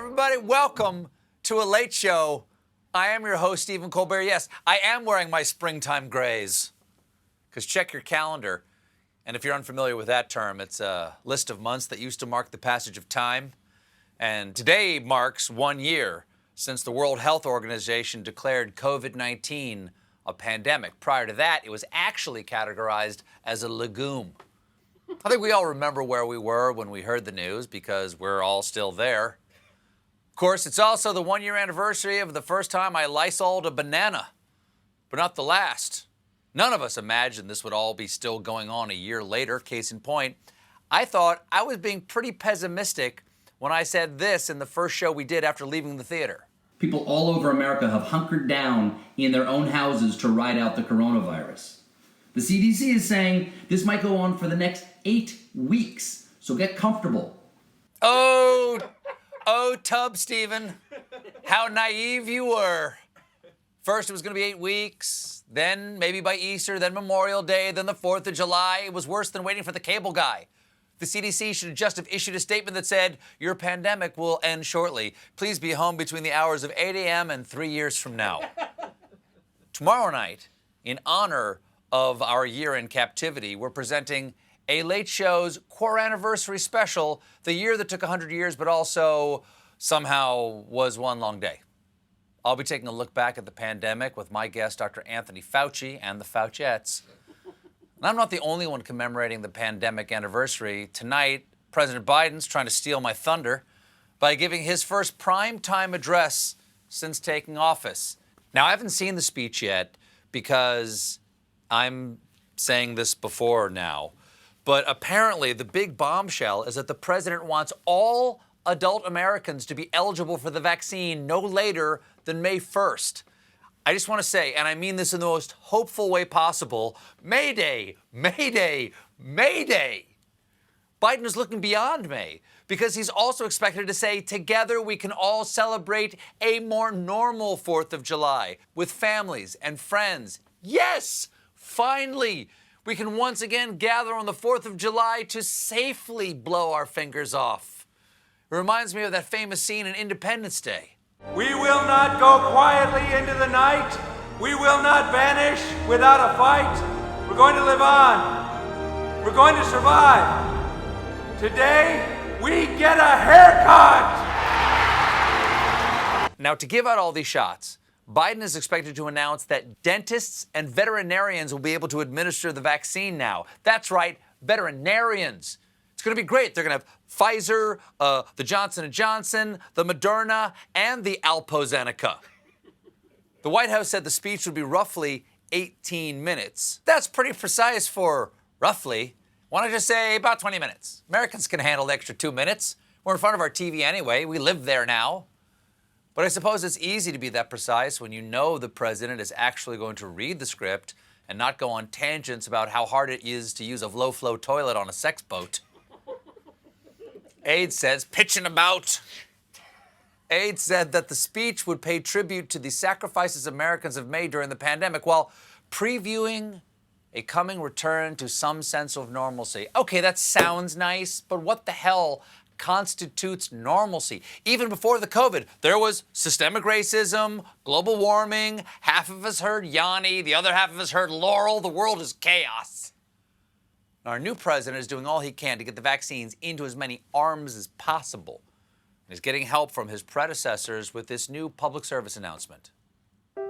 everybody. Welcome to a late show. I am your host, Stephen Colbert. Yes, I am wearing my springtime grays. Because check your calendar. And if you're unfamiliar with that term, it's a list of months that used to mark the passage of time. And today marks 1 year since the World Health Organization declared COVID-19 a pandemic. Prior to that, it was actually categorized as a legume. I think we all remember where we were when we heard the news because we're all still there. Of course, it's also the 1 year anniversary of the first time I Lysoled a banana, but not the last. None of us imagined this would all be still going on a year later. Case in point, I thought I was being pretty pessimistic when I said this in the first show we did after leaving the theater. People all over America have hunkered down in their own houses to ride out the coronavirus. The CDC is saying this might go on for the next 8 weeks, so get comfortable. Oh, Tub Stephen, how naive you were. First it was going to be 8 weeks, then maybe by Easter, then Memorial Day, then the 4th of July. It was worse than waiting for the cable guy. The CDC should have just have issued a statement that said, your pandemic will end shortly. Please be home between the hours of 8 a.m. and 3 years from now. Tomorrow night, in honor of our year in captivity, we're presenting a Late Show's core anniversary special, the year that took 100 years, but also somehow was one long day. I'll be taking a look back at the pandemic with my guest, Dr. Anthony Fauci, and the Fauchettes. And I'm not the only one commemorating the pandemic anniversary. Tonight, President Biden's trying to steal my thunder by giving his first primetime address since taking office. Now, I haven't seen the speech yet because I'm saying this before now, but apparently the big bombshell is that the president wants all adult Americans to be eligible for the vaccine no later than May 1st. I just want to say, and I mean this in the most hopeful way possible, Mayday, Mayday, Mayday. Biden is looking beyond May because he's also expected to say, together we can all celebrate a more normal 4th of July with families and friends. Yes, finally, we can once again gather on the 4th of July to safely blow our fingers off. It reminds me of that famous scene in Independence Day. We will not go quietly into the night. We will not vanish without a fight. We're going to live on. We're going to survive. Today, we get a haircut. Now, to give out all these shots, Biden is expected to announce that dentists and veterinarians will be able to administer the vaccine now. That's right, veterinarians. It's going to be great. They're going to have Pfizer, the Johnson & Johnson, the Moderna, and the AstraZeneca. The White House said the speech would be roughly 18 minutes. That's pretty precise for roughly. Why don't I just say about 20 minutes? Americans can handle the extra 2 minutes. We're in front of our TV anyway. We live there now. But I suppose it's easy to be that precise when you know the president is actually going to read the script and not go on tangents about how hard it is to use a low-flow toilet on a sex boat. Aide says, pitching about. Aide said that the speech would pay tribute to the sacrifices Americans have made during the pandemic while previewing a coming return to some sense of normalcy. Okay, that sounds nice, but what the hell constitutes normalcy? Even before the COVID, there was systemic racism, global warming, half of us heard Yanni, the other half of us heard Laurel. The world is chaos. Our new president is doing all he can to get the vaccines into as many arms as possible. He's getting help from his predecessors with this new public service announcement.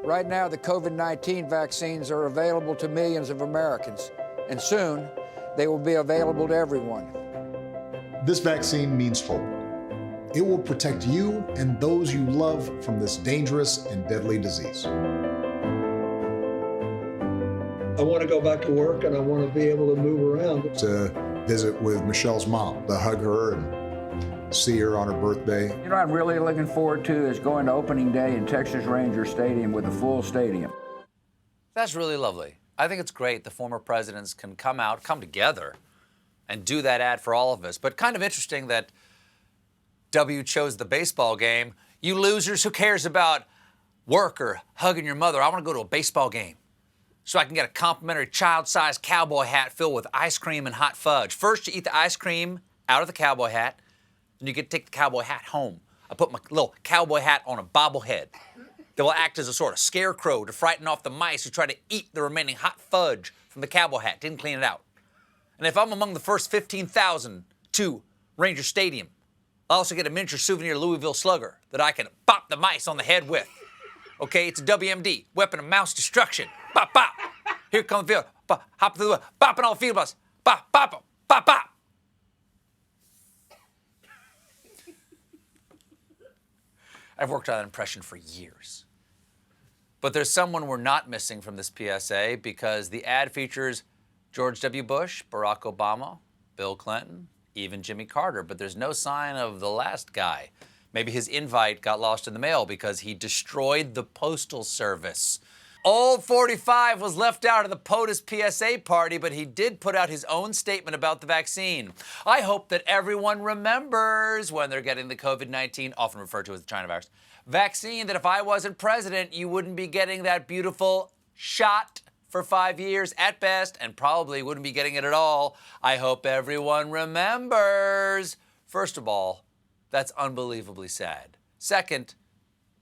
Right now, the COVID-19 vaccines are available to millions of Americans, and soon they will be available to everyone. This vaccine means hope. It will protect you and those you love from this dangerous and deadly disease. I want to go back to work and I want to be able to move around. To visit with Michelle's mom, to hug her and see her on her birthday. You know what I'm really looking forward to is going to opening day in Texas Ranger Stadium with a full stadium. That's really lovely. I think it's great the former presidents can come together and do that ad for all of us. But kind of interesting that W chose the baseball game. You losers, who cares about work or hugging your mother? I want to go to a baseball game so I can get a complimentary child-sized cowboy hat filled with ice cream and hot fudge. First, you eat the ice cream out of the cowboy hat, then you get to take the cowboy hat home. I put my little cowboy hat on a bobblehead that will act as a sort of scarecrow to frighten off the mice who try to eat the remaining hot fudge from the cowboy hat. Didn't clean it out. And if I'm among the first 15,000 to Ranger Stadium, I also get a miniature souvenir Louisville Slugger that I can bop the mice on the head with. Okay, it's a WMD, weapon of mouse destruction. Bop, bop. Here comes the field. Bop, hop through the bopping all field bus. Bop, bop, bop, bop. I've worked on that impression for years. But there's someone we're not missing from this PSA because the ad features George W. Bush, Barack Obama, Bill Clinton, even Jimmy Carter, but there's no sign of the last guy. Maybe his invite got lost in the mail because he destroyed the Postal Service. Old 45 was left out of the POTUS PSA party, but he did put out his own statement about the vaccine. I hope that everyone remembers when they're getting the COVID-19, often referred to as the China virus, vaccine, that if I wasn't president, you wouldn't be getting that beautiful shot for 5 years at best, and probably wouldn't be getting it at all. I hope everyone remembers. First of all, that's unbelievably sad. Second,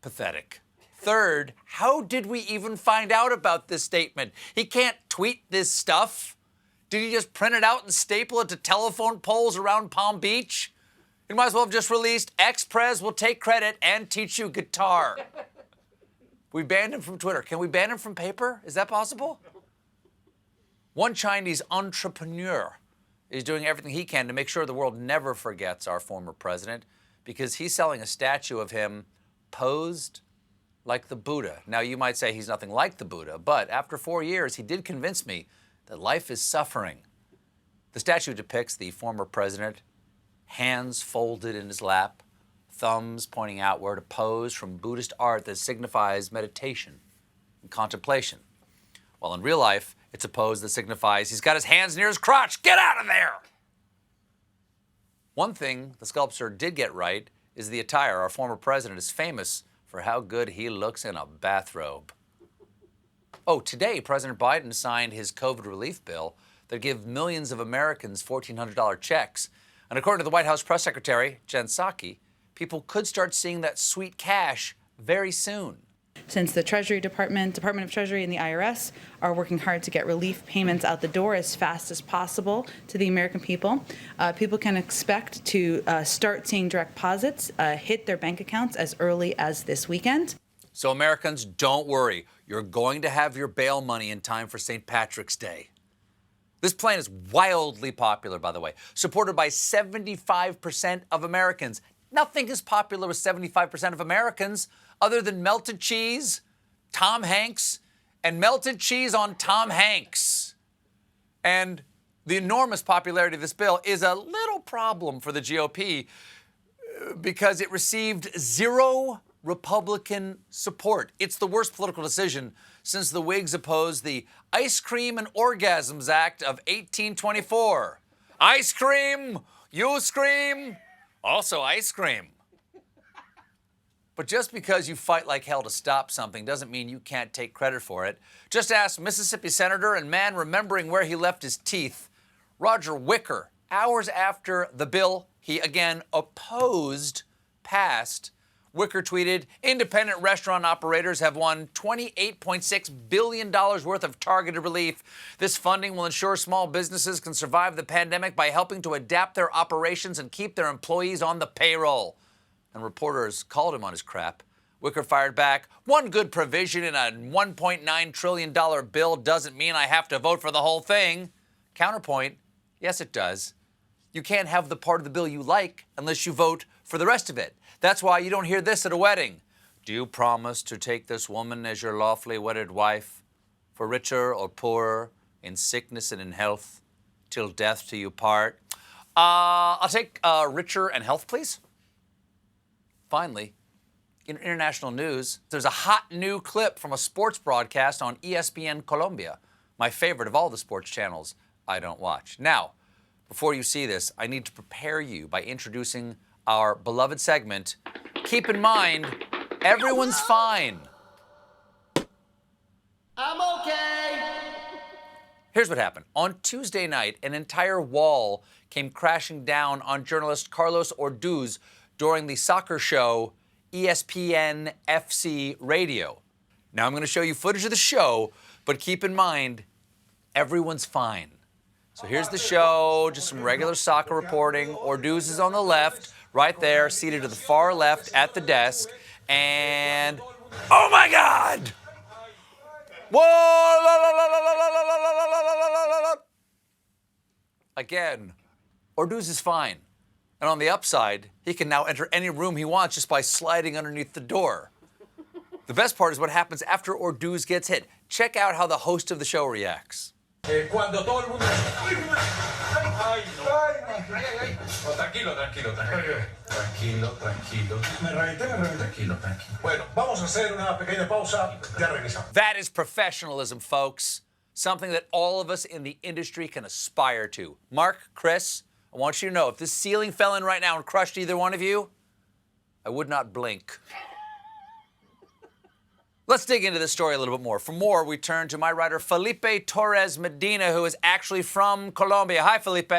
pathetic. Third, how did we even find out about this statement? He can't tweet this stuff. Did he just print it out and staple it to telephone poles around Palm Beach? He might as well have just released ex-pres will take credit and teach you guitar. We banned him from Twitter. Can we ban him from paper? Is that possible? One Chinese entrepreneur is doing everything he can to make sure the world never forgets our former president because he's selling a statue of him posed like the Buddha. Now, you might say he's nothing like the Buddha, but after 4 years, he did convince me that life is suffering. The statue depicts the former president, hands folded in his lap, thumbs pointing outward, a pose from Buddhist art that signifies meditation and contemplation. While in real life, it's a pose that signifies he's got his hands near his crotch. Get out of there! One thing the sculptor did get right is the attire. Our former president is famous for how good he looks in a bathrobe. Oh, today, President Biden signed his COVID relief bill that gives millions of Americans $1,400 checks. And according to the White House press secretary, Jen Psaki, people could start seeing that sweet cash very soon. Since the Treasury Department of Treasury, and the IRS are working hard to get relief payments out the door as fast as possible to the American people, people can expect to start seeing direct deposits hit their bank accounts as early as this weekend. So Americans, don't worry. You're going to have your bail money in time for St. Patrick's Day. This plan is wildly popular, by the way, supported by 75% of Americans. Nothing is popular with 75% of Americans other than melted cheese, Tom Hanks, and melted cheese on Tom Hanks. And the enormous popularity of this bill is a little problem for the GOP because it received zero Republican support. It's the worst political decision since the Whigs opposed the Ice Cream and Orgasms Act of 1824. Ice cream, you scream, also ice cream. But just because you fight like hell to stop something doesn't mean you can't take credit for it. Just ask Mississippi Senator and man remembering where he left his teeth, Roger Wicker, hours after the bill he again opposed passed. Wicker tweeted, independent restaurant operators have won $28.6 billion worth of targeted relief. This funding will ensure small businesses can survive the pandemic by helping to adapt their operations and keep their employees on the payroll. And reporters called him on his crap. Wicker fired back, one good provision in a $1.9 trillion bill doesn't mean I have to vote for the whole thing. Counterpoint, yes it does. You can't have the part of the bill you like unless you vote for the rest of it. That's why you don't hear this at a wedding. Do you promise to take this woman as your lawfully wedded wife, for richer or poorer, in sickness and in health, till death do you part? I'll take richer and health, please. Finally, in international news, there's a hot new clip from a sports broadcast on ESPN Colombia, my favorite of all the sports channels I don't watch. Now, before you see this, I need to prepare you by introducing our beloved segment. Keep in mind, everyone's fine. I'm okay. Here's what happened. On Tuesday night, an entire wall came crashing down on journalist Carlos Orduz during the soccer show ESPN FC Radio. Now I'm going to show you footage of the show, but keep in mind, everyone's fine. So here's the show, just some regular soccer reporting. Orduz is on the left, right there, seated to the far left at the desk. And, oh my God! Whoa! Again, Orduz is fine. And on the upside, he can now enter any room he wants just by sliding underneath the door. The best part is what happens after Orduz gets hit. Check out how the host of the show reacts. Cuando todo el mundo... Ay, no. No, tranquilo. Me reventé. Tranquilo. Bueno, vamos a hacer una pequeña pausa. Ya regresamos. That is professionalism, folks. Something that all of us in the industry can aspire to. Mark, Chris, I want you to know, if this ceiling fell in right now and crushed either one of you, I would not blink. Let's dig into this story a little bit more. For more, we turn to my writer, Felipe Torres Medina, who is actually from Colombia. Hi, Felipe.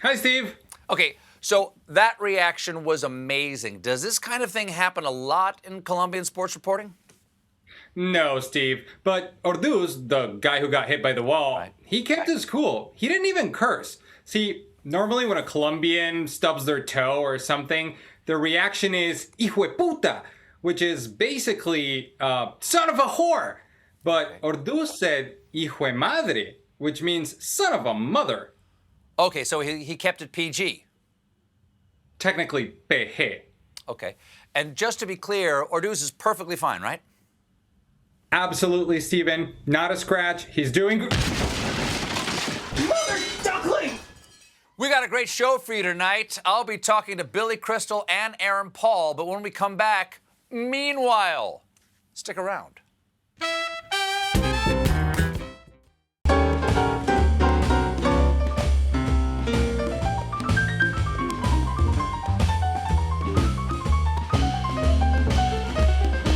Hi, Steve. Okay, so that reaction was amazing. Does this kind of thing happen a lot in Colombian sports reporting? No, Steve. But Orduz, the guy who got hit by the wall, he kept his cool. He didn't even curse. See, normally when a Colombian stubs their toe or something, the reaction is hijo de puta, which is basically son of a whore. But Orduz said hijo de madre, which means son of a mother. Okay, so he kept it PG. Technically, PG. Okay. And just to be clear, Orduz is perfectly fine, right? Absolutely, Stephen. Not a scratch. He's doing... Mother duckling! We got a great show for you tonight. I'll be talking to Billy Crystal and Aaron Paul, but when we come back, meanwhile, stick around.